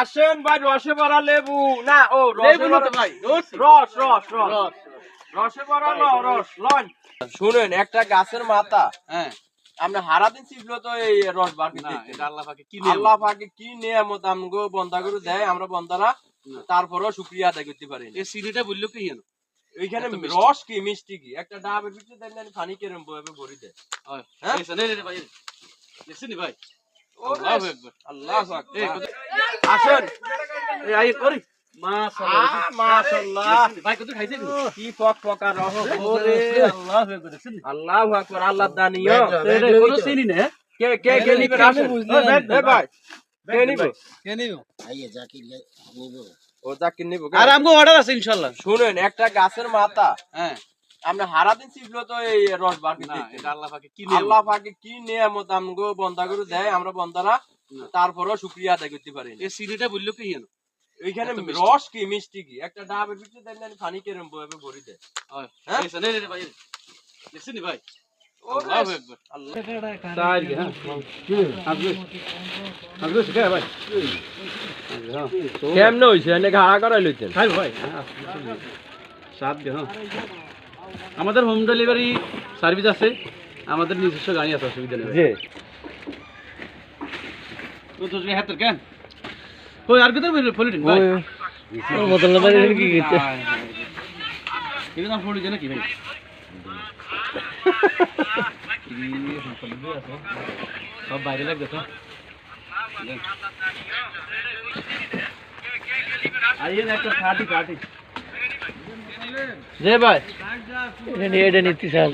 আসেন ভাই, রসে ভরা লেবু না, ও লেবু না তো ভাই, রস রসে ভরা রস লন। শুনেন, একটা গাছের মাথা হ্যাঁ আমরা হারাদিন চিপলো তো এই রস বার করতে না, দিতে। এটা আল্লাহ পাকে কি আল্লাহ পাকে কি নিয়ামত আমগো বন্দা করে দেয়, আমরা বন্দারা তারপরেও শুকরিয়া আদায় করতে পারি না। এই সিডিটা বললো কি জানো? ওইখানে এত মিষ্টি। রস কি মিষ্টি কি, একটা ডাবের ভিতরে দেন না পানি কেরম বয়ে ভরি দেয়। হ্যাঁ? এই শোনে রে ভাই, দেখছেন ভাই? ওরে, আল্লাহু আকবার। আল্লাহু আকবার। এই আসেন এই আই করি মাশাআল্লাহ। মাশাআল্লাহ, ভাই কত খাইছে কি ফকফকা রস। ওরে আল্লাহু আকবার, দেখছেন? আল্লাহু আকবার, আল্লাহ দানিও। এটা কোনো চিনি না। কে নিবেন? আসেন এ ভাই, কে নিবে? কে নিব? ও জাকির নিব। আর আমগো অর্ডার আছে ইনশাআল্লাহ। শুনেন, একটা গাছের মাথা হ্যাঁ আমরা হারাদিন চিপলো তো এই রস বার করতে না, দিতে। এটা আল্লাহ পাকে কি আল্লাহ পাকে কি নিয়ামত আমগো বন্দা করে দেয়, আমরা বন্দারা তারপরেও শুকরিয়া আদায় করতে পারি না। এই সিডিটা বললো কি জানো? ওইখানে এত মিষ্টি। রস কি মিষ্টি কি, একটা ডাবের ভিতরে দেন না পানি কেরম বয়ে ভরি দেয়। হ্যাঁ? এই শোনে রে ভাই, দেখছেন ভাই? ওরে, আল্লাহু আকবার। আল্লাহ। তাই হ্যাঁ আজকে আজকে শিখা ভাই কেমনে হইছে, এনে ঘাড়া করাই লইতেন? খাই ভাই সাত গে হ্যাঁ আমাদের হোম ডেলিভারি সার্ভিস আছে, আমাদের নিজস্ব গাড়ি আছে, অসুবিধা নেই। জি, তো তো হাত কেন কই আর কিধর পলিটিন ভাই ওর বোতল না বাইরে কি গেছে? এটা নাম পড়ি জানা কি ভাই সব বাইরে লাগতেছে আইয়ে একটা পার্টি যে ভাই, এটা নিতে চান?